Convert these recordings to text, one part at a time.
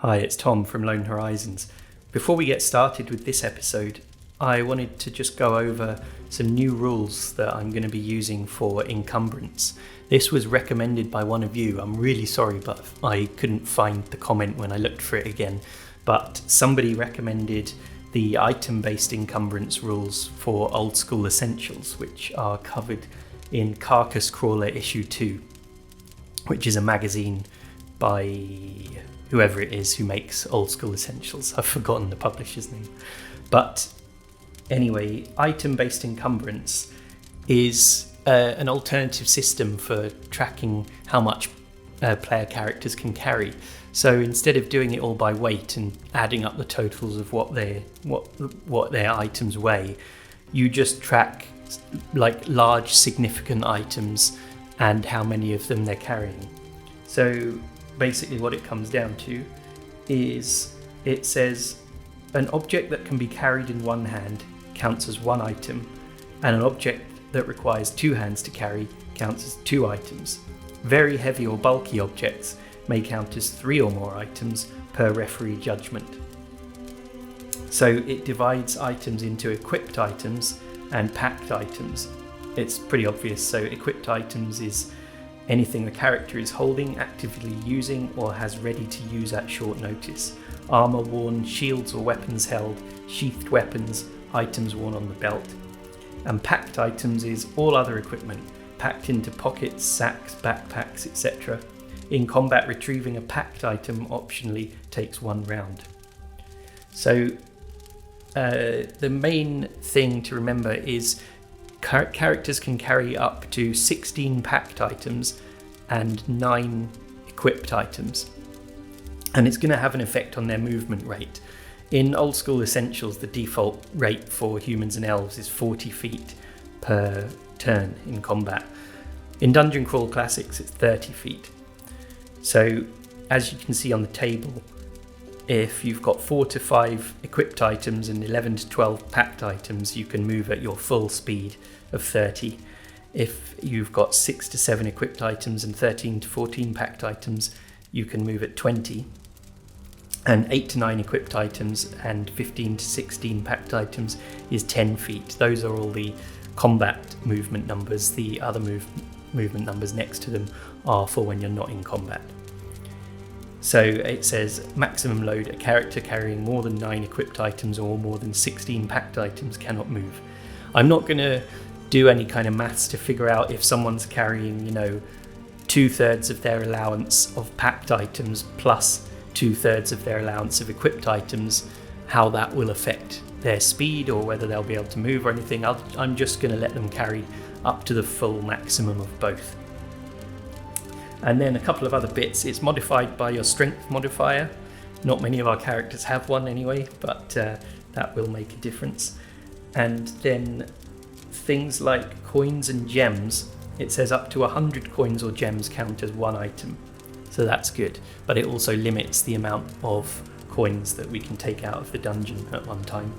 Hi, it's Tom from Lone Horizons. Before we get started with this episode, I wanted to just go over some new rules that I'm going to be using for encumbrance. This was recommended by one of you. I'm really sorry, but I couldn't find the comment when I looked for it again. But somebody recommended the item-based encumbrance rules for Old School Essentials, which are covered in Carcass Crawler Issue 2, which is a magazine by whoever it is who makes Old School Essentials. I've forgotten the publisher's name. But anyway, item-based encumbrance is an alternative system for tracking how much player characters can carry. So instead of doing it all by weight and adding up the totals of what their items weigh, you just track like large significant items and how many of them they're carrying. So basically what it comes down to is it says an object that can be carried in one hand counts as one item, and an object that requires two hands to carry counts as two items. Very heavy or bulky objects may count as three or more items per referee judgment. So it divides items into equipped items and packed items. It's pretty obvious. So equipped items is anything the character is holding, actively using, or has ready to use at short notice. Armour worn, shields or weapons held, sheathed weapons, items worn on the belt. And packed items is all other equipment, packed into pockets, sacks, backpacks, etc. In combat, retrieving a packed item optionally takes 1 round. So the main thing to remember is characters can carry up to 16 packed items and 9 equipped items, and it's going to have an effect on their movement rate. In Old School Essentials, the default rate for humans and elves is 40 feet per turn in combat. In Dungeon Crawl Classics, it's 30 feet. So as you can see on the table, if you've got 4 to 5 equipped items and 11 to 12 packed items, you can move at your full speed of 30. If you've got 6 to 7 equipped items and 13 to 14 packed items, you can move at 20. And 8 to 9 equipped items and 15 to 16 packed items is 10 feet. Those are all the combat movement numbers. The other movement numbers next to them are for when you're not in combat. So it says maximum load, a character carrying more than 9 equipped items or more than 16 packed items cannot move. I'm not going to do any kind of maths to figure out if someone's carrying, 2/3 of their allowance of packed items plus 2/3 of their allowance of equipped items, how that will affect their speed or whether they'll be able to move or anything. I'm just going to let them carry up to the full maximum of both. And then a couple of other bits. It's modified by your strength modifier. Not many of our characters have one anyway, but that will make a difference. And then things like coins and gems. It says up to 100 coins or gems count as one item. So that's good. But it also limits the amount of coins that we can take out of the dungeon at one time.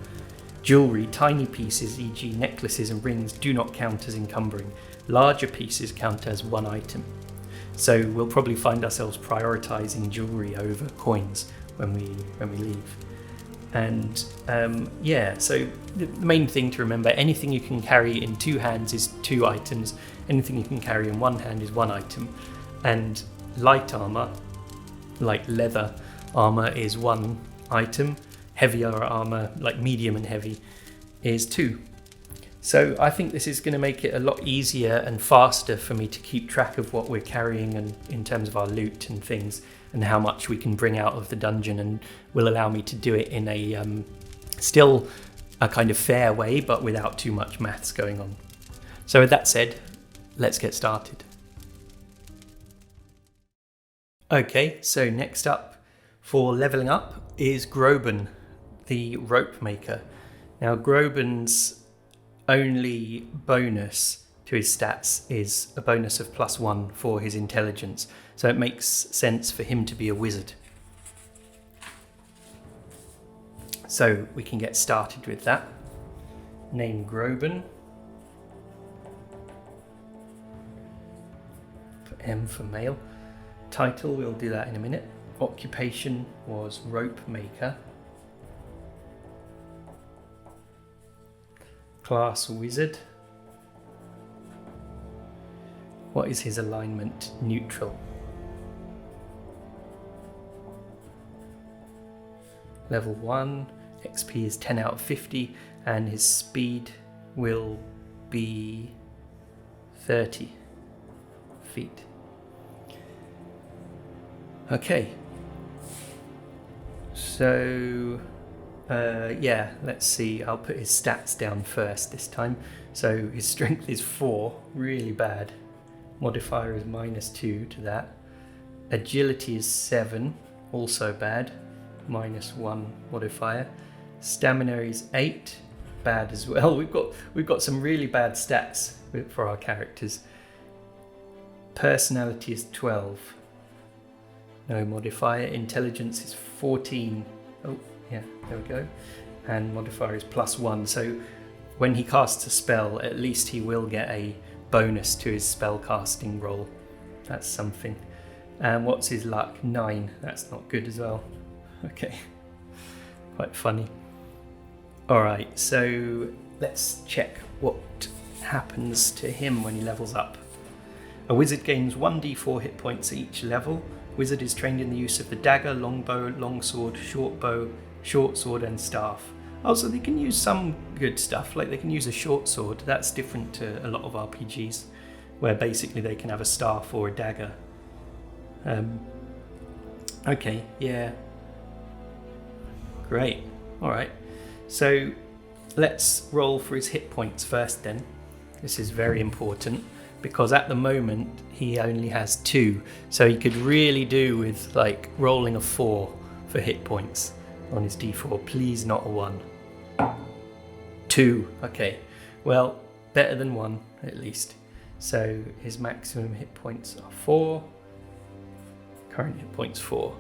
Jewelry, tiny pieces, e.g. necklaces and rings, do not count as encumbering. Larger pieces count as one item. So we'll probably find ourselves prioritizing jewelry over coins when we leave. And so the main thing to remember, anything you can carry in 2 hands is 2 items. Anything you can carry in 1 hand is 1 item. And light armor, like leather armor, is 1 item. Heavier armor, like medium and heavy, is 2. So I think this is going to make it a lot easier and faster for me to keep track of what we're carrying and in terms of our loot and things and how much we can bring out of the dungeon, and will allow me to do it in a still a kind of fair way but without too much maths going on. So with that said, let's get started. Okay, so next up for leveling up is Grobern, the rope maker. Now Grobern's only bonus to his stats is a bonus of +1 for his intelligence, so it makes sense for him to be a wizard. So we can get started with that. Name Grobern. Put M for male. Title, we'll do that in a minute. Occupation was rope maker. Class wizard. What is his alignment? Neutral. Level 1, XP is 10 out of 50, and his speed will be 30 feet. Okay. So, yeah, let's see. I'll put his stats down first this time. So his strength is 4, really bad. Modifier is -2 to that. Agility is 7, also bad. -1 modifier. Stamina is 8, bad as well. We've got some really bad stats for our characters. Personality is 12, no modifier. Intelligence is 14. Oh yeah, there we go. And modifier is +1. So when he casts a spell, at least he will get a bonus to his spell casting roll. That's something. And what's his luck? 9. That's not good as well. Okay, quite funny. Alright, so let's check what happens to him when he levels up. A wizard gains 1d4 hit points at each level. Wizard is trained in the use of the dagger, longbow, longsword, short bow, short sword and staff. Also, they can use some good stuff, like they can use a short sword. That's different to a lot of RPGs, where basically they can have a staff or a dagger. Okay, yeah. Great. Alright. So let's roll for his hit points first then. This is very important because at the moment he only has 2. So he could really do with like rolling a 4 for hit points on his d4. Please not a 1. 2. Okay. Well, better than 1 at least. So his maximum hit points are 4. Current hit points 4.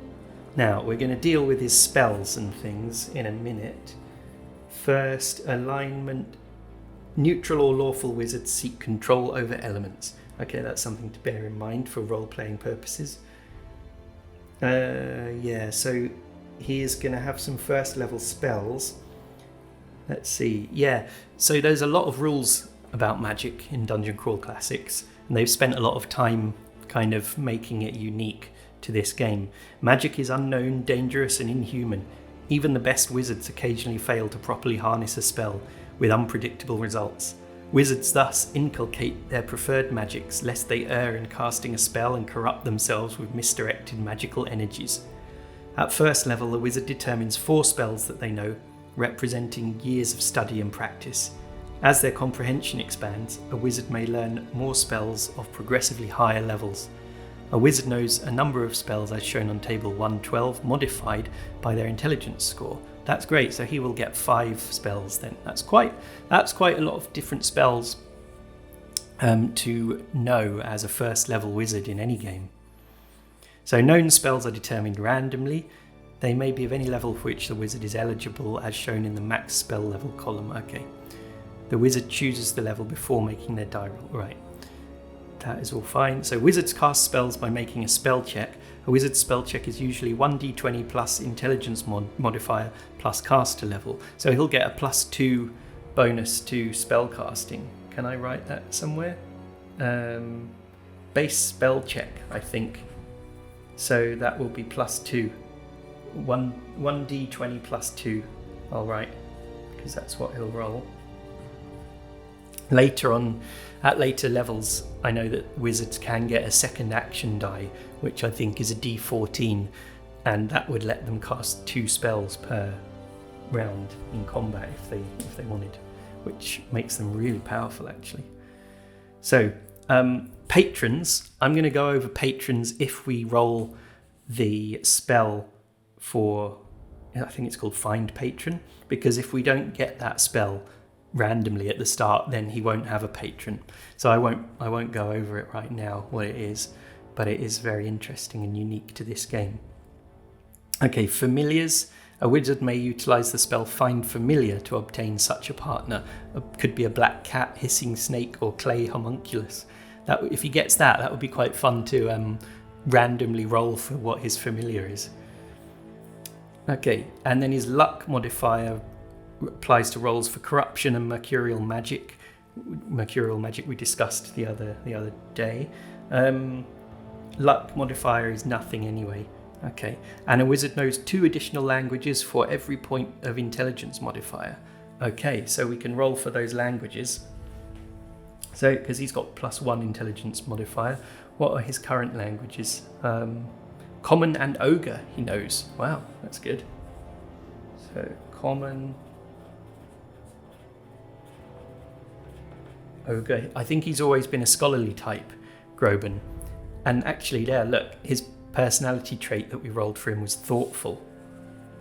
Now, we're going to deal with his spells and things in a minute. First, alignment. Neutral or lawful wizards seek control over elements. Okay, that's something to bear in mind for role-playing purposes. Yeah, so he is going to have some first-level spells. Let's see. Yeah, so there's a lot of rules about magic in Dungeon Crawl Classics, and they've spent a lot of time kind of making it unique to this game. Magic is unknown, dangerous and inhuman. Even the best wizards occasionally fail to properly harness a spell with unpredictable results. Wizards thus inculcate their preferred magics lest they err in casting a spell and corrupt themselves with misdirected magical energies. At first level, a wizard determines 4 spells that they know, representing years of study and practice. As their comprehension expands, a wizard may learn more spells of progressively higher levels. A wizard knows a number of spells as shown on table 112, modified by their intelligence score. That's great, so he will get 5 spells then. That's quite a lot of different spells to know as a first level wizard in any game. So known spells are determined randomly. They may be of any level for which the wizard is eligible as shown in the max spell level column. Okay. The wizard chooses the level before making their die roll. Right. That is all fine. So wizards cast spells by making a spell check. A wizard's spell check is usually 1d20 plus intelligence modifier plus caster level. So he'll get a +2 bonus to spell casting. Can I write that somewhere? Base spell check, I think. So that will be +2. 1d20 +2. I'll write, because that's what he'll roll. Later on, at later levels, I know that wizards can get a second action die, which I think is a d14, and that would let them cast 2 spells per round in combat if they wanted, which makes them really powerful actually. So patrons, I'm going to go over patrons if we roll the spell for, I think it's called Find Patron, because if we don't get that spell randomly at the start, then he won't have a patron. So I won't go over it right now what it is, but it is very interesting and unique to this game. Okay, familiars. A wizard may utilize the spell Find Familiar to obtain such a partner. It could be a black cat, hissing snake, or clay homunculus. That, if he gets that, that would be quite fun to randomly roll for what his familiar is. Okay, and then his luck modifier applies to rolls for corruption and mercurial magic. Mercurial magic we discussed the other day. Luck modifier is nothing anyway. Okay, and a wizard knows 2 additional languages for every point of intelligence modifier. Okay, so we can roll for those languages. So, because he's got +1 intelligence modifier, what are his current languages? Common and Ogre he knows. Wow, that's good. So, Common, Ogre. I think he's always been a scholarly type, Grobern. And actually there, look, his personality trait that we rolled for him was thoughtful,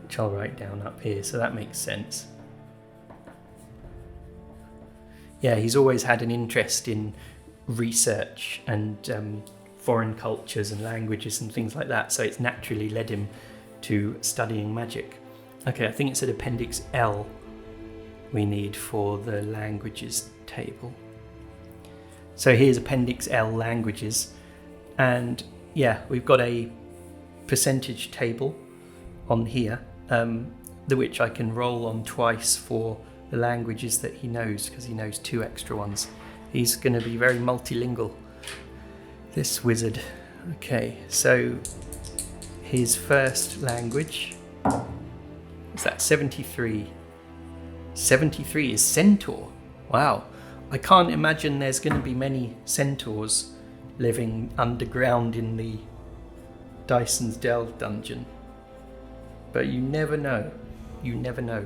which I'll write down up here, so that makes sense. Yeah, he's always had an interest in research and foreign cultures and languages and things like that, so it's naturally led him to studying magic. Okay, I think it's at Appendix L we need for the languages table. So here's Appendix L, languages, and yeah, we've got a percentage table on here, which I can roll on twice for the languages that he knows, because he knows 2 extra ones. He's going to be very multilingual, this wizard. Okay, so his first language, is that 73? 73 is Centaur. Wow, I can't imagine there's going to be many centaurs living underground in the Dyson's Delve dungeon. But you never know. You never know.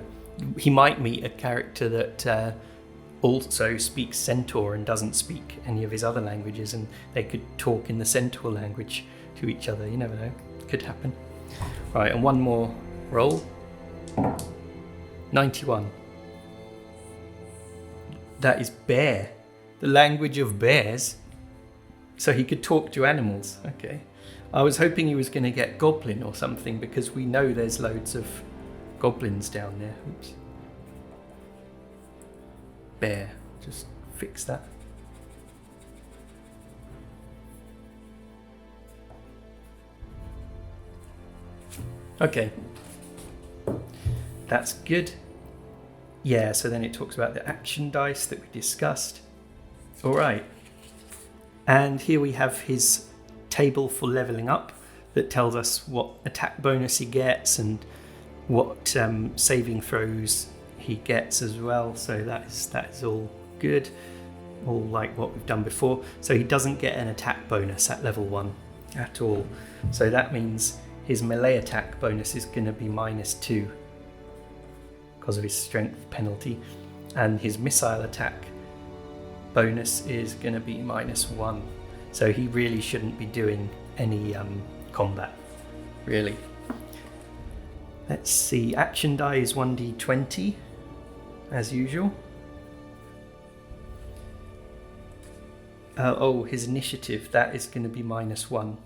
He might meet a character that also speaks Centaur and doesn't speak any of his other languages, and they could talk in the Centaur language to each other. You never know. It could happen. Right, and one more roll. 91. That is bear. The language of bears. So he could talk to animals. Okay. I was hoping he was going to get goblin or something, because we know there's loads of goblins down there. Oops. Bear. Just fix that. Okay. That's good. Yeah, so then it talks about the action dice that we discussed. All right. And here we have his table for leveling up that tells us what attack bonus he gets and what saving throws he gets as well. So that is all good, all like what we've done before. So he doesn't get an attack bonus at level 1 at all. So that means his melee attack bonus is going to be -2 because of his strength penalty, and his missile attack bonus is going to be -1. So he really shouldn't be doing any combat, really. Let's see, action die is 1d20, as usual. His initiative, that is going to be -1.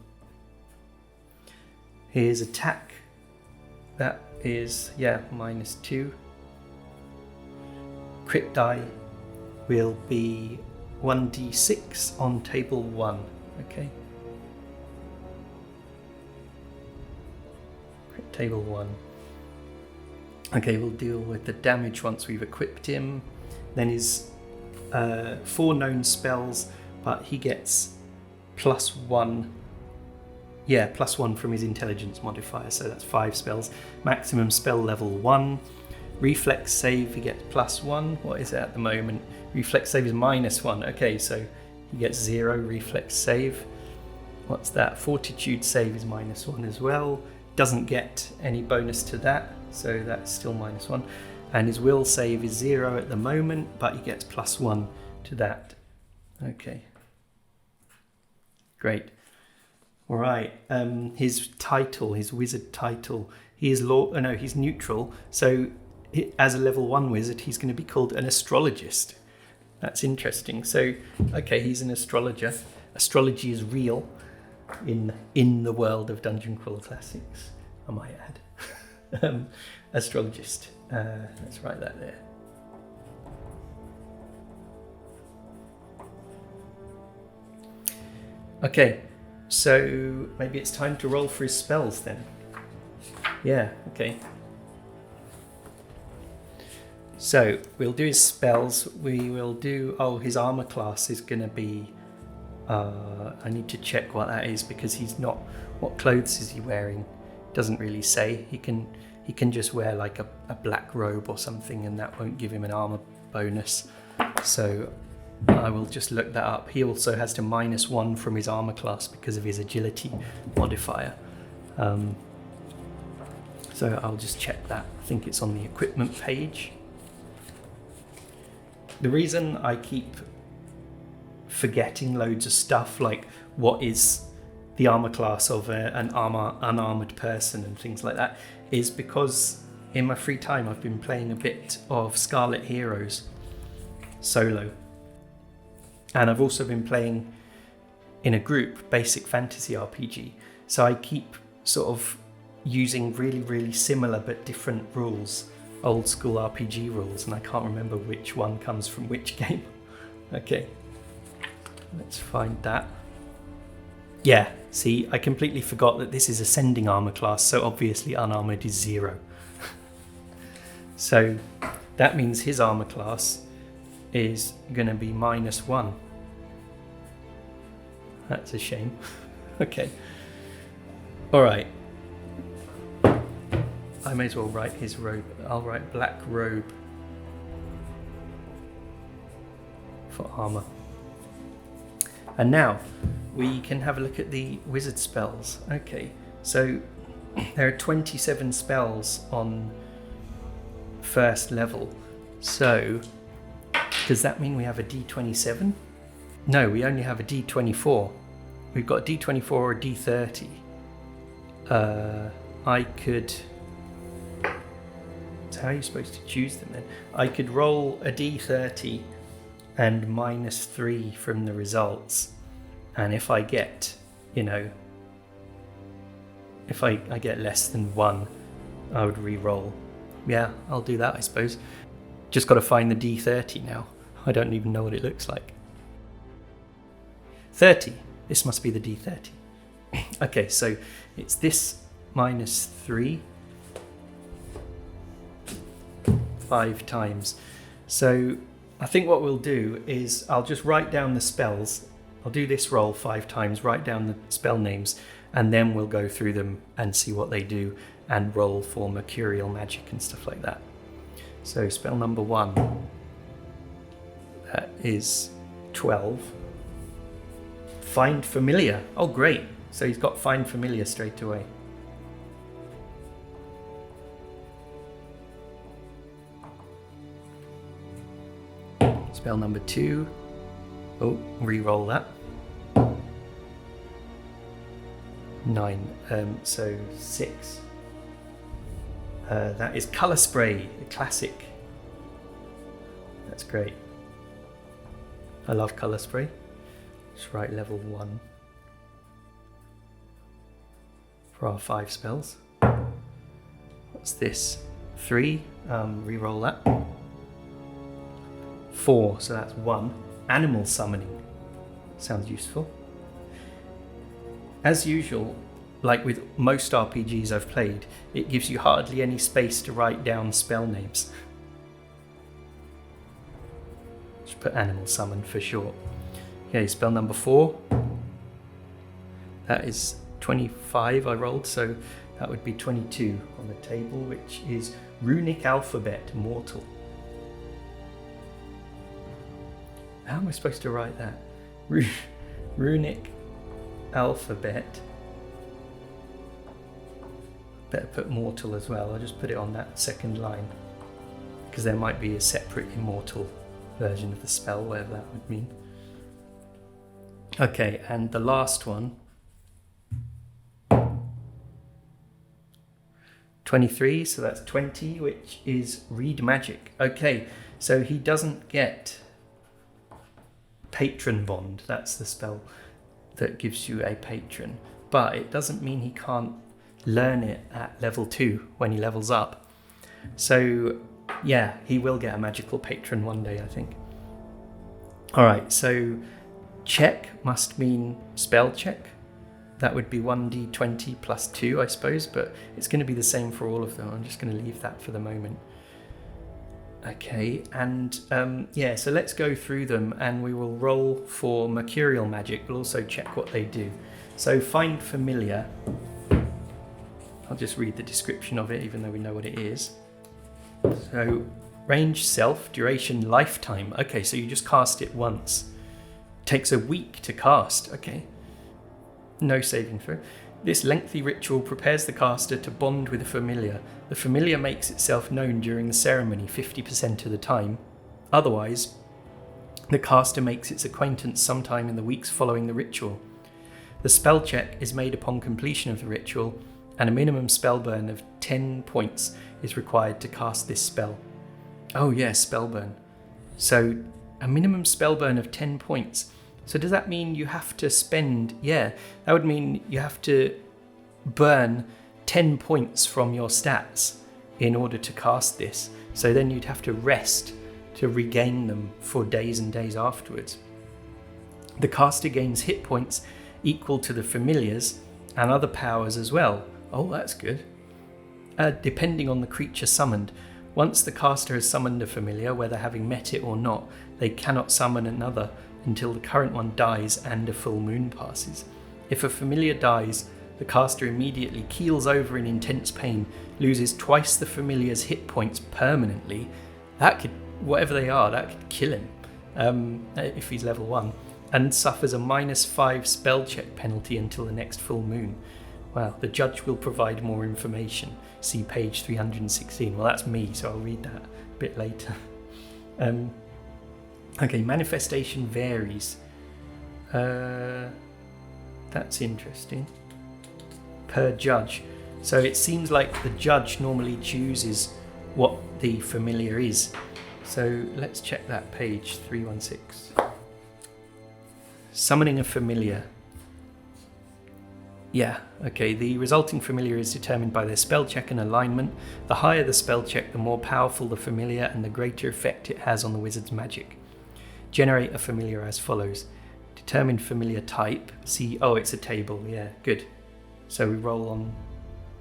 His attack, that is, -2. Crit die will be 1d6 on table 1, okay? Crit table 1. Okay, we'll deal with the damage once we've equipped him. Then his 4 known spells, but he gets +1. Yeah, +1 from his intelligence modifier, so that's 5 spells. Maximum spell level 1. Reflex save, he gets +1. What is it at the moment? Reflex save is -1. Okay, so he gets 0 reflex save. What's that? Fortitude save is -1 as well. Doesn't get any bonus to that, so that's still -1. And his will save is 0 at the moment, but he gets +1 to that. Okay. Great. All right. His title, his wizard title, he's neutral. So as a level 1 wizard, he's going to be called an astrologist. That's interesting. So, okay, he's an astrologer. Astrology is real in the world of Dungeon Crawl Classics, I might add. Astrologist. Let's write that there. Okay, so maybe it's time to roll for his spells then. Yeah, okay. So we'll do his spells. We will do, his armor class is going to be, I need to check what that is because he's not, what clothes is he wearing? Doesn't really say. He can just wear like a black robe or something and that won't give him an armor bonus. So I will just look that up. He also has to -1 from his armor class because of his agility modifier. So I'll just check that. I think it's on the equipment page. The reason I keep forgetting loads of stuff, like what is the armor class of an unarmored person and things like that, is because in my free time I've been playing a bit of Scarlet Heroes solo. And I've also been playing in a group, Basic Fantasy RPG. So I keep sort of using really, really similar but different rules, old school RPG rules, and I can't remember which one comes from which game. Okay, let's find that. Yeah, see, I completely forgot that this is ascending armor class, so obviously unarmored is 0. So that means his armor class is going to be -1. That's a shame. Okay. All right. I may as well write his robe. I'll write black robe for armor. And now we can have a look at the wizard spells. Okay, so there are 27 spells on first level. So does that mean we have a D27? No, we only have a D24. We've got a D24 or a D30. I could... So how are you supposed to choose them then? I could roll a D30 and -3 from the results. And if I get, if I get less than 1, I would re-roll. Yeah, I'll do that, I suppose. Just got to find the D30 now. I don't even know what it looks like. 30. This must be the D30. Okay, so it's this -3 5 times. So I think what we'll do is I'll just write down the spells. I'll do this roll 5 times, write down the spell names, and then we'll go through them and see what they do and roll for mercurial magic and stuff like that. So spell number 1, that is 12. Find familiar. Oh great, so he's got find familiar straight away. Spell number 2. Oh, re-roll that. 9, so 6. That is Colour Spray, a classic. That's great. I love Colour Spray. Let's write level 1 for our 5 spells. What's this? 3, re-roll that. 4, so that's 1. Animal summoning. Sounds useful. As usual, like with most RPGs I've played, it gives you hardly any space to write down spell names. Just put animal summon for short. Okay, spell number 4. That is 25 I rolled, so that would be 22 on the table, which is Runic Alphabet Mortal. How am I supposed to write that? Runic Alphabet. Better put mortal as well. I'll just put it on that second line because there might be a separate immortal version of the spell, whatever that would mean. Okay, and the last one, 23, so that's 20, which is Read Magic. Okay, so he doesn't get Patron Bond. That's the spell that gives you a patron, but it doesn't mean he can't learn it at level 2 when he levels up. So yeah, he will get a magical patron one day, I think. Alright, so check must mean spell check. That would be 1d20 plus 2, I suppose, but it's going to be the same for all of them. I'm just going to leave that for the moment. Okay, and so let's go through them, and we will roll for mercurial magic. We'll also check what they do. So find familiar. I'll just read the description of it, even though we know what it is. So, range self, duration lifetime. Okay, so you just cast it once. Takes a week to cast. Okay. No saving throw. This lengthy ritual prepares the caster to bond with a familiar. The familiar makes itself known during the ceremony 50% of the time. Otherwise, the caster makes its acquaintance sometime in the weeks following the ritual. The spell check is made upon completion of the ritual, and a minimum spell burn of 10 points is required to cast this spell. Oh yeah, spell burn. So a minimum spell burn of 10 points. So does that mean you have to spend... Yeah, that would mean you have to burn 10 points from your stats in order to cast this. So then you'd have to rest to regain them for days and days afterwards. The caster gains hit points equal to the familiars and other powers as well. Oh, that's good. Depending on the creature summoned. Once the caster has summoned a familiar, whether having met it or not, they cannot summon another until the current one dies and a full moon passes. If a familiar dies, the caster immediately keels over in intense pain, loses twice the familiar's hit points permanently. That could, whatever they are, that could kill him if he's level 1, and suffers a -5 spell check penalty until the next full moon. Wow, the judge will provide more information. See page 316. Well, that's me, so I'll read that a bit later. Okay, manifestation varies. That's interesting. Per judge. So it seems like the judge normally chooses what the familiar is. So let's check that page 316. Summoning a familiar. Yeah, okay, the resulting familiar is determined by their spell check and alignment. The higher the spell check, the more powerful the familiar and the greater effect it has on the wizard's magic. Generate a familiar as follows. Determine familiar type. See, oh, it's a table, yeah, good. So we roll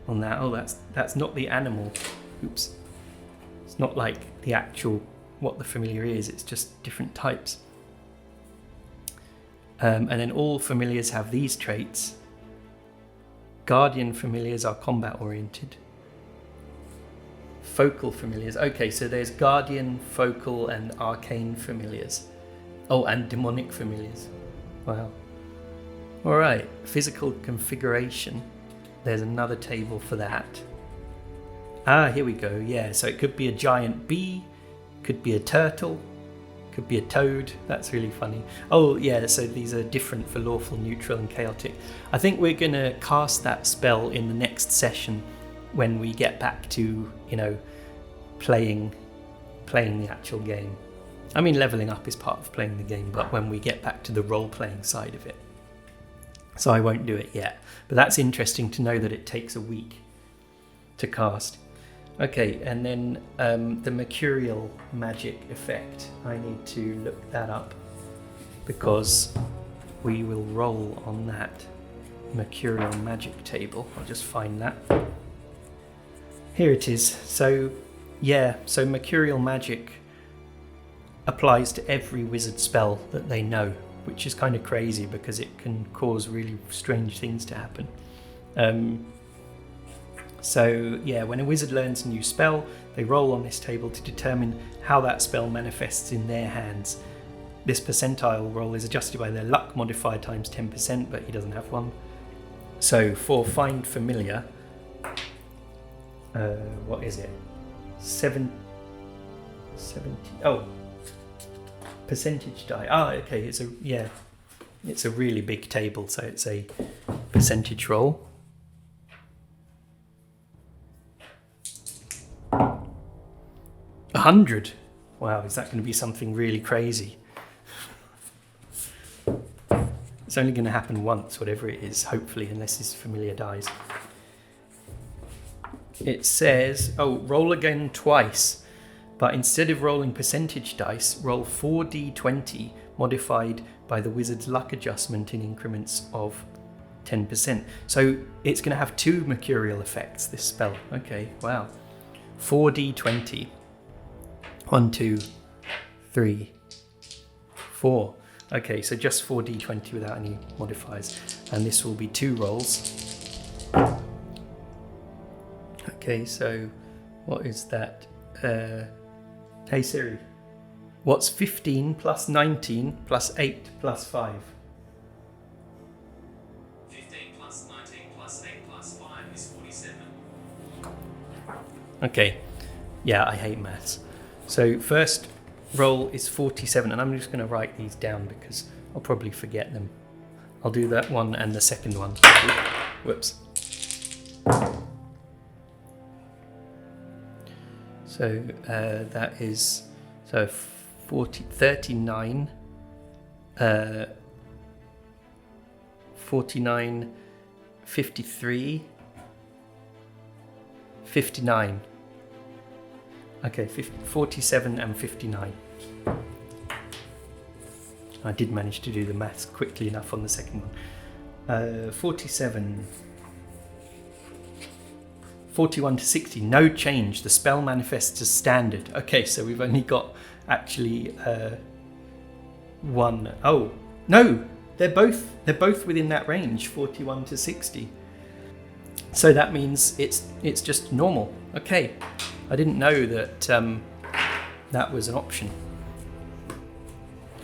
on that. Oh, that's not the animal. Oops. It's not like the actual, what the familiar is, it's just different types. And then all familiars have these traits. Guardian familiars are combat oriented. Focal familiars. Okay, so there's guardian, focal, and arcane familiars. Oh, and demonic familiars. Wow. Alright, physical configuration. There's another table for that. Ah, here we go. Yeah, so it could be a giant bee, could be a turtle, could be a toad. That's really funny. Oh yeah, so these are different for lawful, neutral, and chaotic. I think we're going to cast that spell in the next session when we get back to, playing the actual game. I mean, leveling up is part of playing the game, but when we get back to the role-playing side of it. So I won't do it yet. But that's interesting to know that it takes a week to cast. Okay, and then the mercurial magic effect. I need to look that up because we will roll on that mercurial magic table. I'll just find that. Here it is. So, yeah, so mercurial magic applies to every wizard spell that they know, which is kind of crazy because it can cause really strange things to happen. So yeah, when a wizard learns a new spell, they roll on this table to determine how that spell manifests in their hands. This percentile roll is adjusted by their luck modifier times 10%, but he doesn't have one. So for find familiar, what is it? 70, oh, percentage die. Ah, okay, it's a really big table, so it's a percentage roll. 100. Wow, is that going to be something really crazy? It's only going to happen once, whatever it is, hopefully, unless his familiar dies. It says, roll again twice, but instead of rolling percentage dice, roll 4d20 modified by the wizard's luck adjustment in increments of 10%. So it's going to have 2 mercurial effects, this spell. Okay, wow. 4d20. 1, 2, 3, 4. Okay, so just 4d20 without any modifiers. And this will be 2 rolls. Okay, so what is that? Hey Siri, what's 15 plus 19 plus 8 plus 5? 15 plus 19 plus 8 plus 5 is 47. Okay, yeah, I hate maths. So first roll is 47, and I'm just going to write these down because I'll probably forget them. I'll do that one and the second one. Whoops. So that is 39, 49, 53, 59. Okay, 47 and 59. I did manage to do the maths quickly enough on the second one. 47. 41 to 60, no change. The spell manifests as standard. Okay, so we've only got actually one. Oh, no, they're both within that range, 41 to 60. So that means it's just normal. Okay, I didn't know that that was an option.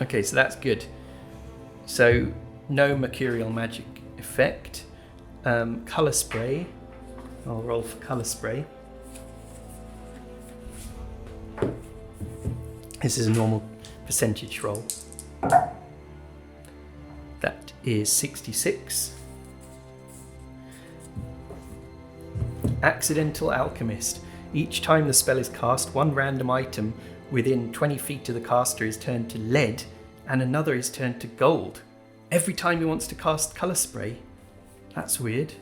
Okay, so that's good. So no mercurial magic effect. Colour spray. I'll roll for colour spray. This is a normal percentage roll. That is 66. Accidental Alchemist. Each time the spell is cast, one random item within 20 feet of the caster is turned to lead and another is turned to gold. Every time he wants to cast colour spray. That's weird.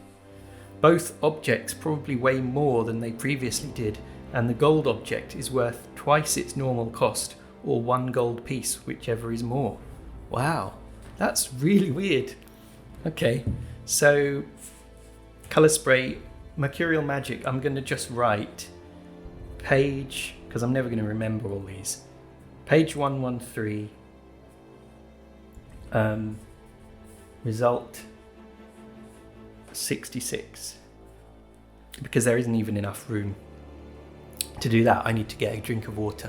Both objects probably weigh more than they previously did, and the gold object is worth twice its normal cost, or 1 gold piece, whichever is more. Wow, that's really weird. Okay, so colour spray, mercurial magic, I'm going to just write page, because I'm never going to remember all these. Page 113, result 66, because there isn't even enough room to do that. I need to get a drink of water.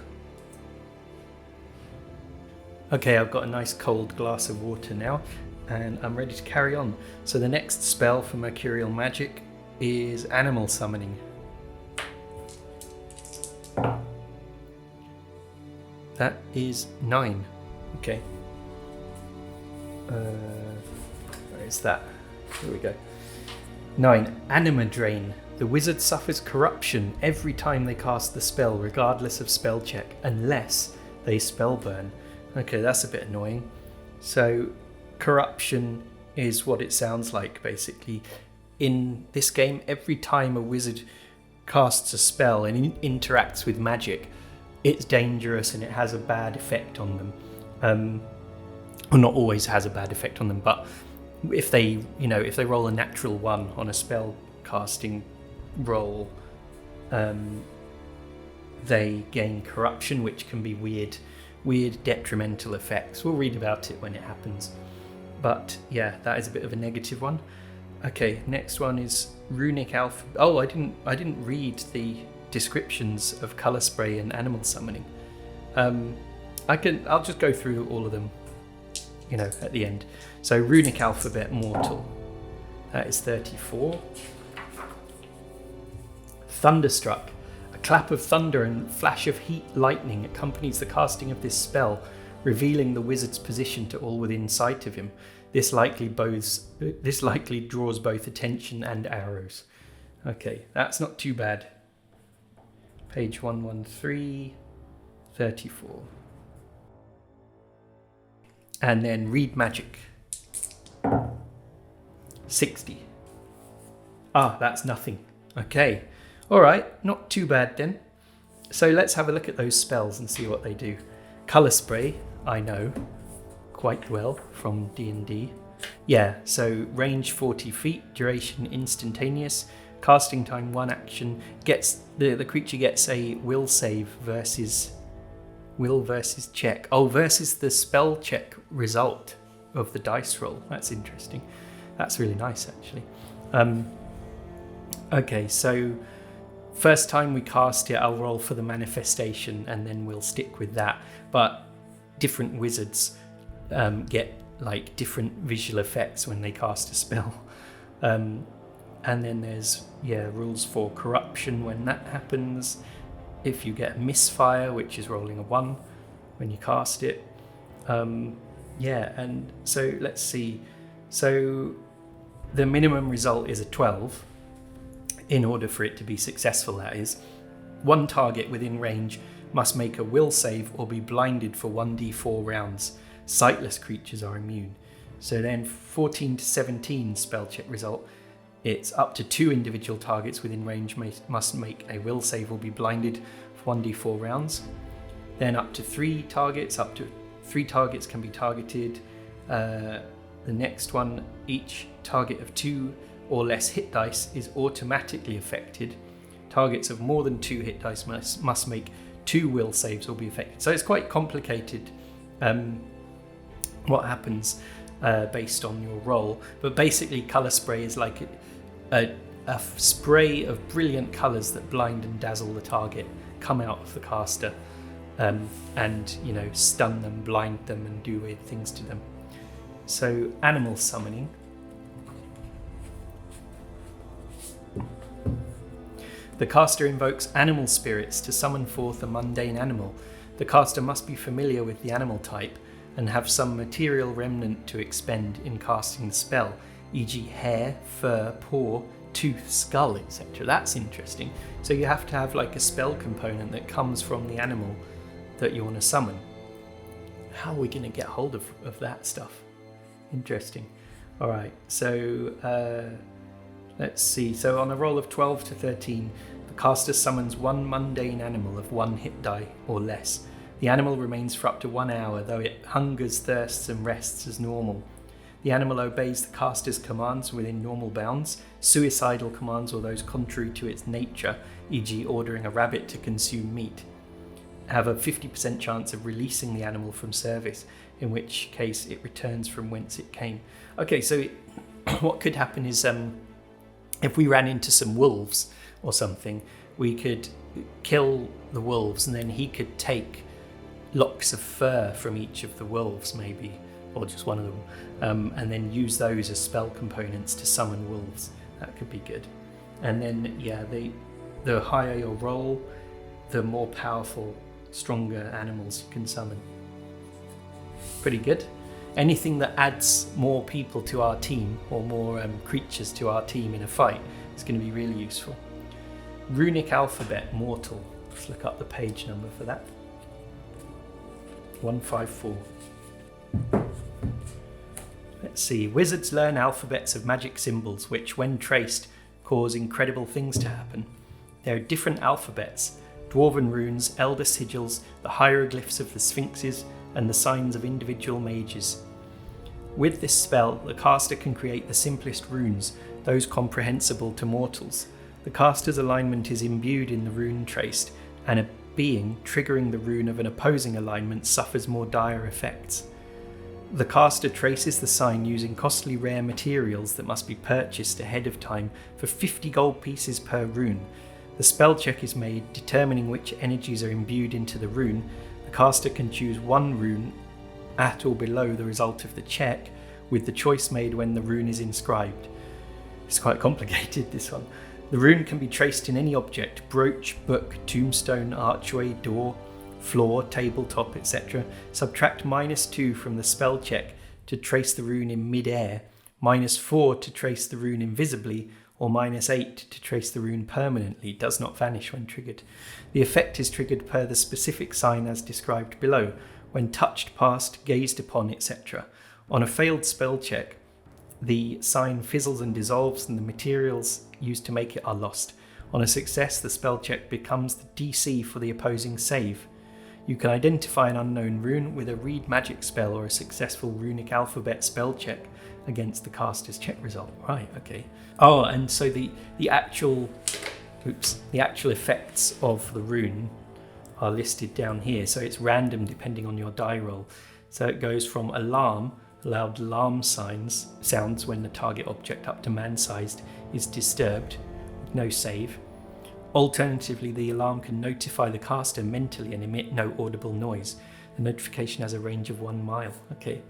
Okay, I've got a nice cold glass of water now and I'm ready to carry on. So the next spell for mercurial magic is animal summoning. That is 9. Okay, where is that? Here we go. 9. Anima Drain. The wizard suffers corruption every time they cast the spell, regardless of spell check, unless they spell burn. Okay, that's a bit annoying. So, corruption is what it sounds like, basically. In this game, every time a wizard casts a spell and interacts with magic, it's dangerous and it has a bad effect on them. Well, not always has a bad effect on them, but if they roll a natural 1 on a spell casting roll, they gain corruption, which can be weird detrimental effects. We'll read about it when it happens. But yeah, that is a bit of a negative one. Okay, next one is runic alphabet. Oh, I didn't read the descriptions of colour spray and animal summoning. I'll just go through all of them, at the end. So runic alphabet mortal, that is 34. Thunderstruck. A clap of thunder and flash of heat lightning accompanies the casting of this spell, revealing the wizard's position to all within sight of him. This likely draws both attention and arrows. Okay, that's not too bad. Page 113, 34. And then read magic. 60. Ah, that's nothing. Okay. Alright, not too bad then. So let's have a look at those spells and see what they do. Colour spray, I know quite well from D&D. Yeah, so range 40 feet, duration instantaneous, casting time 1 action. Gets the creature gets a will save versus check. Oh, versus the spell check result of the dice roll. That's interesting. That's really nice, actually. Okay, so first time we cast it, I'll roll for the manifestation and then we'll stick with that. But different wizards get like different visual effects when they cast a spell. And then there's rules for corruption when that happens. If you get a misfire, which is rolling a 1 when you cast it. And so let's see. So the minimum result is a 12 in order for it to be successful, that is. One target within range must make a will save or be blinded for 1d4 rounds. Sightless creatures are immune. So then 14 to 17 spell check result. It's up to 2 individual targets within range must make a will save or be blinded for 1d4 rounds. Then up to 3 targets can be targeted. The next one, each target of 2 or less hit dice is automatically affected. Targets of more than 2 hit dice must make 2 will saves or be affected. So it's quite complicated what happens based on your roll. But basically colour spray is like a spray of brilliant colours that blind and dazzle the target come out of the caster and stun them, blind them and do weird things to them. So animal summoning. The caster invokes animal spirits to summon forth a mundane animal. The caster must be familiar with the animal type and have some material remnant to expend in casting the spell, e.g. hair, fur, paw, tooth, skull, etc. That's interesting. So you have to have like a spell component that comes from the animal that you want to summon. How are we going to get hold of that stuff? Interesting. Alright, so let's see. So on a roll of 12 to 13, the caster summons one mundane animal of 1 hit die or less. The animal remains for up to 1 hour, though it hungers, thirsts and rests as normal. The animal obeys the caster's commands within normal bounds. Suicidal commands or those contrary to its nature, e.g. ordering a rabbit to consume meat, have a 50% chance of releasing the animal from service, in which case it returns from whence it came. Okay, so what could happen is if we ran into some wolves or something, we could kill the wolves and then he could take locks of fur from each of the wolves maybe, or just one of them, and then use those as spell components to summon wolves. That could be good. And then the higher your roll, the more powerful, stronger animals you can summon. Pretty good. Anything that adds more people to our team or more creatures to our team in a fight is going to be really useful. Runic alphabet, mortal. Let's look up the page number for that. 154. Let's see. Wizards learn alphabets of magic symbols which, when traced, cause incredible things to happen. There are different alphabets: dwarven runes, elder sigils, the hieroglyphs of the sphinxes, and the signs of individual mages. With this spell, the caster can create the simplest runes, those comprehensible to mortals. The caster's alignment is imbued in the rune traced, and a being triggering the rune of an opposing alignment suffers more dire effects. The caster traces the sign using costly rare materials that must be purchased ahead of time for 50 gold pieces per rune. The spell check is made, determining which energies are imbued into the rune. The caster can choose one rune at or below the result of the check, with the choice made when the rune is inscribed. It's quite complicated, this one. The rune can be traced in any object: brooch, book, tombstone, archway, door, floor, tabletop, etc. Subtract -2 from the spell check to trace the rune in mid-air, -4 to trace the rune invisibly, or -8 to trace the rune permanently. It does not vanish when triggered. The effect is triggered per the specific sign as described below, when touched, passed, gazed upon, etc. On a failed spell check, the sign fizzles and dissolves and the materials used to make it are lost. On a success, the spell check becomes the DC for the opposing save. You can identify an unknown rune with a read magic spell or a successful runic alphabet spell check against the caster's check result. Right, okay. Oh, and so the actual effects of the rune are listed down here. So it's random depending on your die roll. So it goes from alarm, loud alarm sounds when the target object up to man-sized is disturbed, with no save. Alternatively, the alarm can notify the caster mentally and emit no audible noise. The notification has a range of 1 mile. Okay.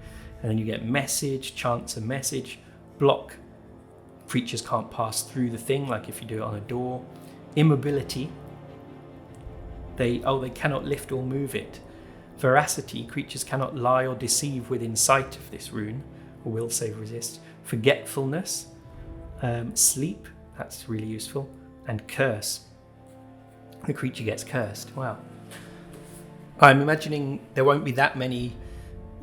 And then you get message, chance a message, block. Creatures can't pass through the thing, like if you do it on a door. Immobility. They cannot lift or move it. Veracity. Creatures cannot lie or deceive within sight of this rune, or will save resist. Forgetfulness. Sleep. That's really useful. And curse. The creature gets cursed. Wow. I'm imagining there won't be that many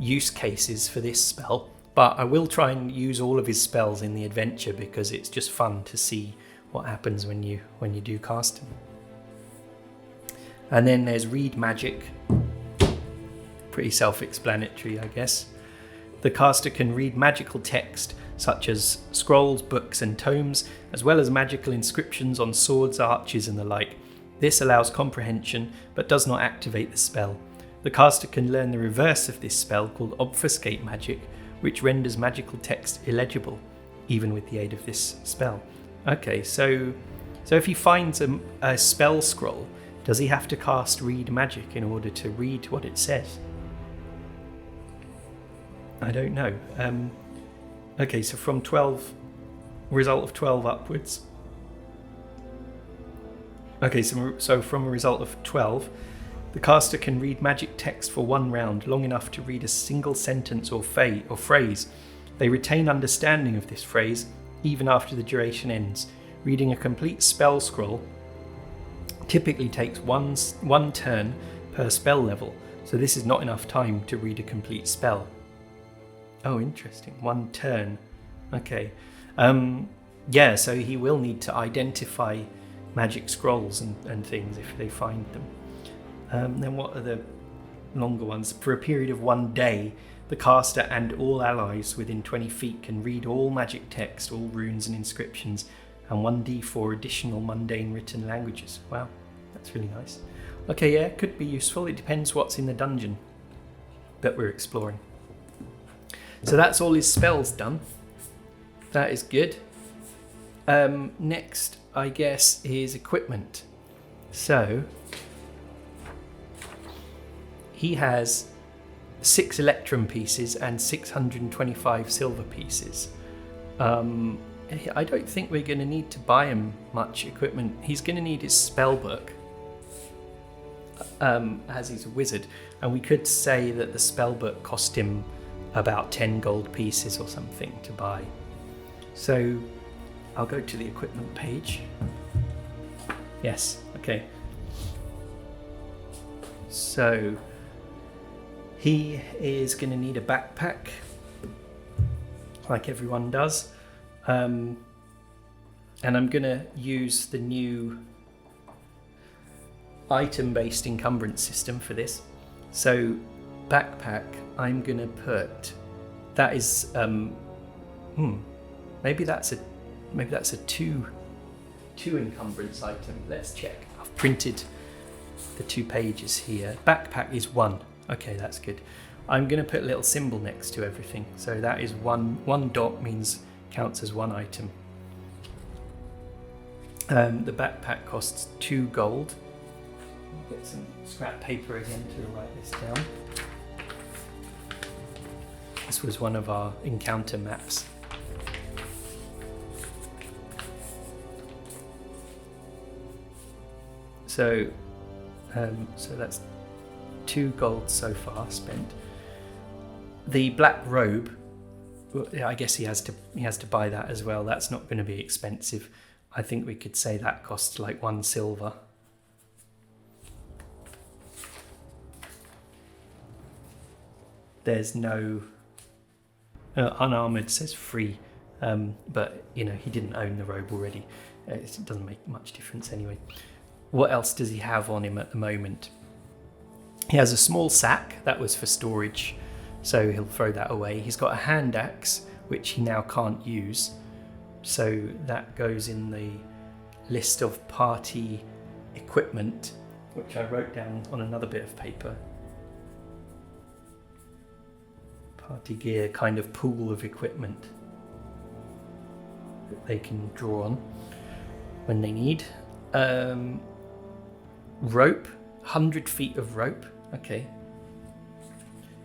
use cases for this spell, but I will try and use all of his spells in the adventure because it's just fun to see what happens when you do cast them. And then there's read magic. Pretty self-explanatory, I guess. The caster can read magical text such as scrolls, books and tomes, as well as magical inscriptions on swords, arches and the like. This allows comprehension, but does not activate the spell. The caster can learn the reverse of this spell called obfuscate magic, which renders magical text illegible, even with the aid of this spell. Okay, so if he finds a spell scroll, does he have to cast read magic in order to read what it says? I don't know. Okay, so from 12, result of 12 upwards. Okay, so from a result of 12, the caster can read magic text for 1 round, long enough to read a single sentence or phrase. They retain understanding of this phrase even after the duration ends. Reading a complete spell scroll typically takes one turn per spell level, so this is not enough time to read a complete spell. Oh, interesting. 1 turn. Okay. Yeah, so he will need to identify magic scrolls and things if they find them. Then what are the longer ones? For a period of 1 day, the caster and all allies within 20 feet can read all magic text, all runes and inscriptions, and 1d4 additional mundane written languages. Wow, that's really nice. Okay, yeah, could be useful. It depends what's in the dungeon that we're exploring. So that's all his spells done. That is good. Next, I guess, is equipment. So he has 6 electrum pieces and 625 silver pieces. I don't think we're going to need to buy him much equipment. He's going to need his spell book, as he's a wizard, and we could say that the spell book cost him about 10 gold pieces or something to buy. So I'll go to the equipment page. Yes, okay. So he is going to need a backpack, like everyone does. And I'm going to use the new item-based encumbrance system for this. So backpack, I'm going to put, that is, maybe that's a two encumbrance item. Let's check. I've printed the 2 pages here. Backpack is 1. Okay, that's good. I'm going to put a little symbol next to everything. So that is 1 dot means counts as 1 item. The backpack costs 2 gold. I'll get some scrap paper again to write this down. This was one of our encounter maps. So that's 2 gold so far spent. The black robe, I guess he has to buy that as well. That's not going to be expensive. I think we could say that costs like 1 silver. There's no unarmored says free, but you know, he didn't own the robe already. It doesn't make much difference anyway. What else does he have on him at the moment? He has a small sack that was for storage, so he'll throw that away. He's got a hand axe, which he now can't use. So that goes in the list of party equipment, which I wrote down on another bit of paper. Party gear, kind of pool of equipment that they can draw on when they need. Rope, 100 feet of rope. Okay.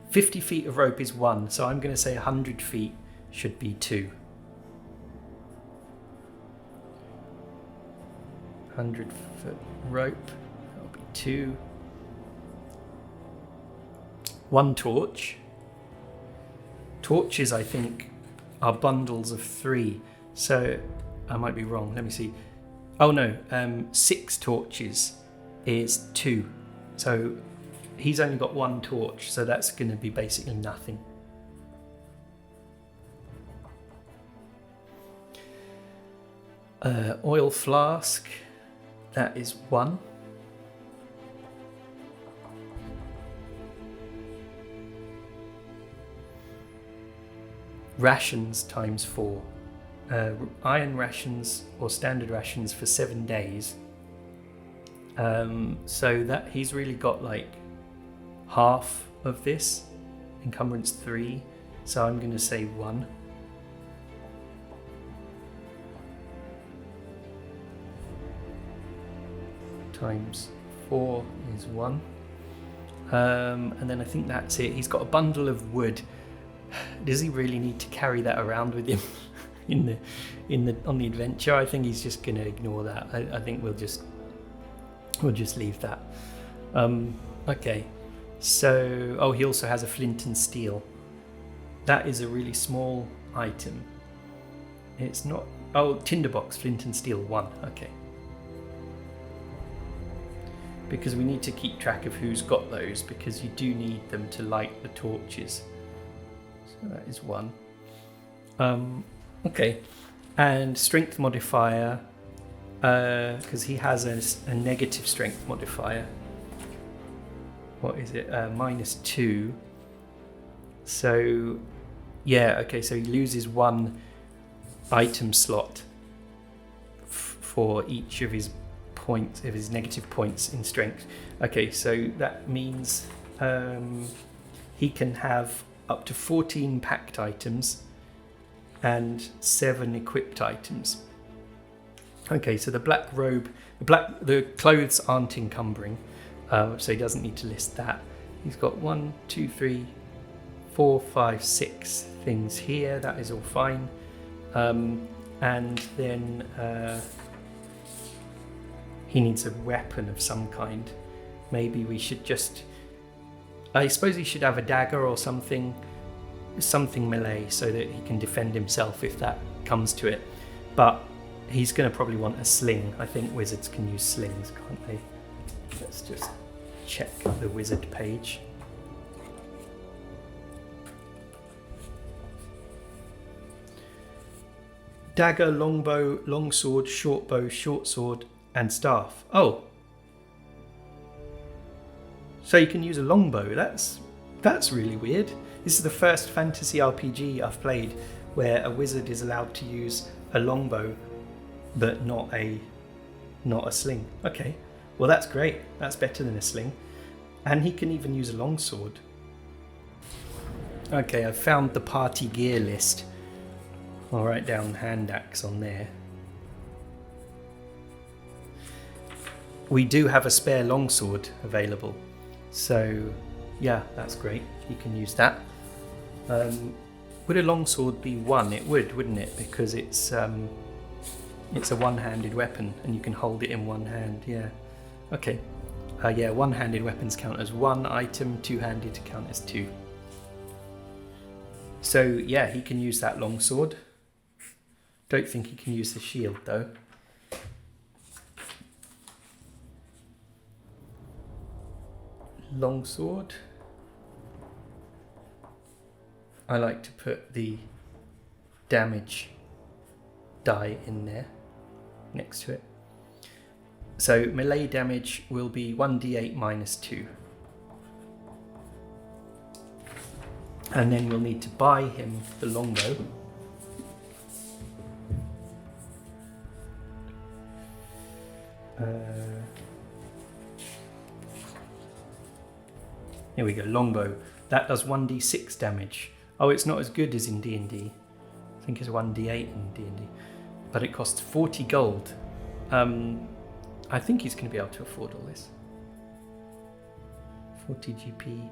50 feet of rope is 1, so I'm going to say 100 feet should be 2. 100-foot rope, that'll be 2. 1 torch. Torches, I think, are bundles of 3, so I might be wrong. Let me see. Oh no, 6 torches is 2. So he's only got 1 torch, so that's going to be basically nothing. Oil flask, that is 1. Rations times 4. Iron rations or standard rations for 7 days. So that he's really got like half of this. Encumbrance 3. So I'm going to say 1. Times 4 is 1. And then I think that's it. He's got a bundle of wood. Does he really need to carry that around with him on the adventure? I think he's just going to ignore that. I think we'll just leave that. Okay. So, he also has a flint and steel. That is a really small item. It's not. Tinderbox, flint and steel 1. Okay. Because we need to keep track of who's got those, because you do need them to light the torches. So that is 1. Okay. And strength modifier, because he has a negative strength modifier. What is it? -2. So, yeah, okay, so he loses 1 item slot for each of his points, of his negative points in strength. Okay, so that means he can have up to 14 packed items and 7 equipped items. Okay, so the black robe, the clothes aren't encumbering, so he doesn't need to list that. He's got 1, 2, 3, 4, 5, 6 things here. That is all fine. And then he needs a weapon of some kind. Maybe we should just... I suppose he should have a dagger or something melee, so that he can defend himself if that comes to it. But he's going to probably want a sling. I think wizards can use slings, can't they? Let's just check the wizard page. Dagger, longbow, longsword, shortbow, short sword, and staff. Oh, so you can use a longbow. That's really weird. This is the first fantasy RPG I've played where a wizard is allowed to use a longbow, but not a sling. Okay, well that's great. That's better than a sling. And he can even use a longsword. Okay, I've found the party gear list. I'll write down hand axe on there. We do have a spare longsword available, so yeah, that's great. You can use that. Would a longsword be 1? It would, wouldn't it? Because it's a one-handed weapon, and you can hold it in one hand. Yeah. Okay. Yeah, one-handed weapons count as 1 item. Two-handed count as 2. So yeah, he can use that longsword. Don't think he can use the shield though. Longsword. I like to put the damage die in there next to it. So melee damage will be 1d8 minus 2. And then we'll need to buy him the longbow. Here we go, longbow. That does 1d6 damage. Oh, it's not as good as in D&D. I think it's 1d8 in D&D. But it costs 40 gold. I think he's going to be able to afford all this. 40 GP.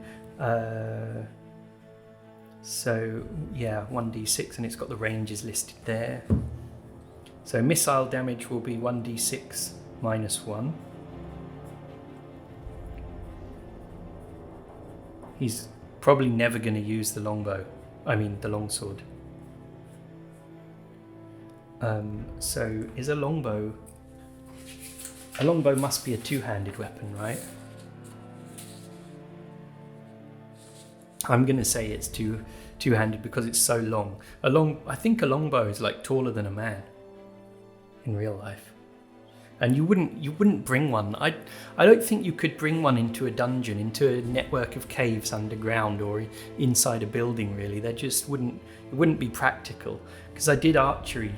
So, yeah, 1d6, and it's got the ranges listed there. So missile damage will be 1d6 minus 1. He's probably never going to use the longbow. I mean, the longsword. So is a longbow... A longbow must be a two-handed weapon, right? I'm going to say it's two-handed because it's so long. I think a longbow is like taller than a man in real life. And you wouldn't bring one. I don't think you could bring one into a dungeon, into a network of caves underground or inside a building, really. It wouldn't be practical. Because I did archery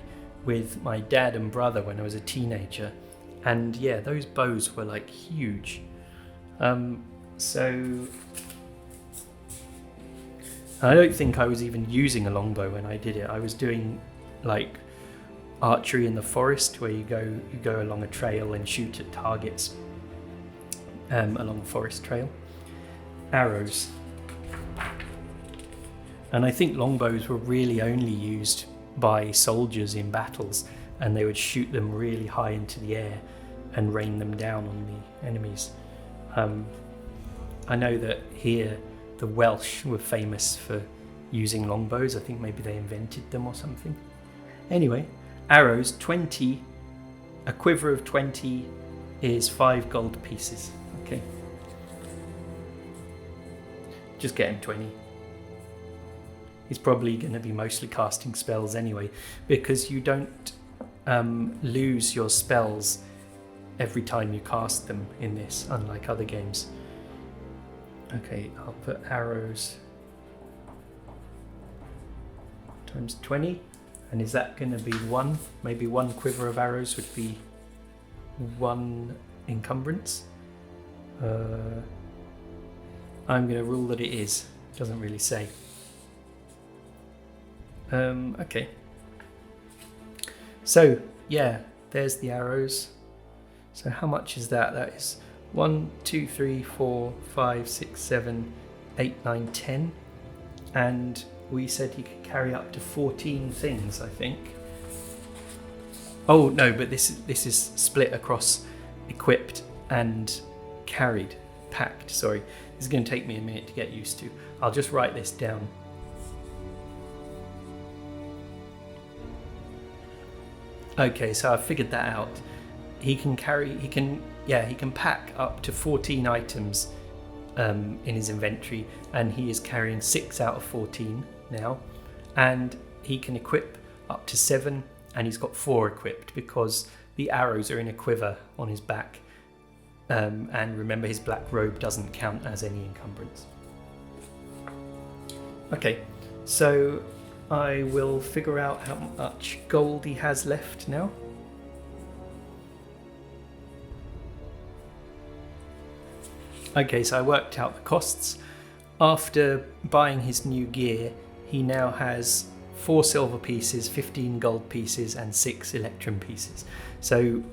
with my dad and brother when I was a teenager. And yeah, those bows were like huge. So I don't think I was even using a longbow when I did it. I was doing like archery in the forest, where you go along a trail and shoot at targets along a forest trail. Arrows. And I think longbows were really only used by soldiers in battles, and they would shoot them really high into the air and rain them down on the enemies. I know that here the Welsh were famous for using longbows. I think maybe they invented them or something. Anyway, arrows, 20. A quiver of 20 is 5 gold pieces. Okay. Just get him 20. He's probably going to be mostly casting spells anyway, because you don't lose your spells every time you cast them in this, unlike other games. Okay, I'll put arrows times 20. And is that going to be 1? Maybe 1 quiver of arrows would be 1 encumbrance. I'm going to rule that it is. It doesn't really say. Okay. So, yeah, there's the arrows. So how much is that? That is 1, 2, 3, 4, 5, 6, 7, 8, 9, 10. And we said he could carry up to 14 things, I think. Oh no, but this is split across equipped and carried, packed, sorry. This is going to take me a minute to get used to. I'll just write this down. Okay, so I've figured that out. He can pack up to 14 items in his inventory, and he is carrying 6 out of 14 now, and he can equip up to 7, and he's got 4 equipped because the arrows are in a quiver on his back, and remember, his black robe doesn't count as any encumbrance. Okay, so I will figure out how much gold he has left now. Okay, so I worked out the costs. After buying his new gear, he now has 4 silver pieces, 15 gold pieces, and 6 electrum pieces. So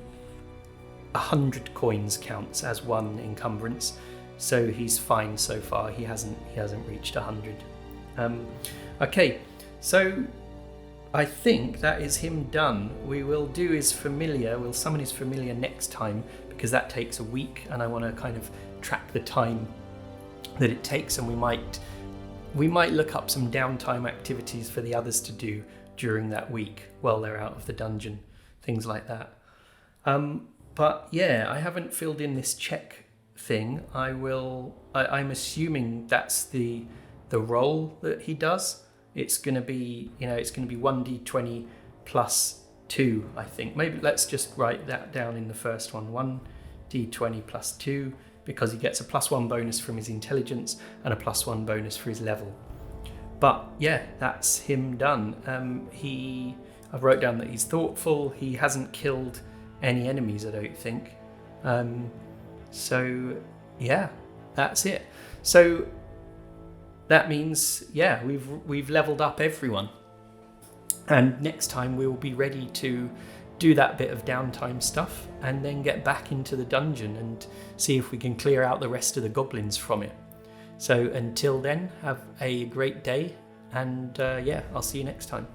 100 coins counts as 1 encumbrance. So he's fine so far. He hasn't reached 100. Okay, so I think that is him done. We will do his familiar. We'll summon his familiar next time, because that takes a week, and I want to kind of track the time that it takes, and we might look up some downtime activities for the others to do during that week while they're out of the dungeon, things like that. But yeah, I haven't filled in this check thing. I'm assuming that's the roll that he does. It's going to be 1d20 plus 2, I think. Maybe let's just write that down in the first one. 1d20 plus 2, because he gets a +1 bonus from his intelligence and a +1 bonus for his level. But yeah, that's him done. I wrote down that he's thoughtful. He hasn't killed any enemies, I don't think. So yeah, that's it. So that means, yeah, we've leveled up everyone. And next time we'll be ready to do that bit of downtime stuff and then get back into the dungeon and see if we can clear out the rest of the goblins from it. So until then, have a great day, and yeah, I'll see you next time.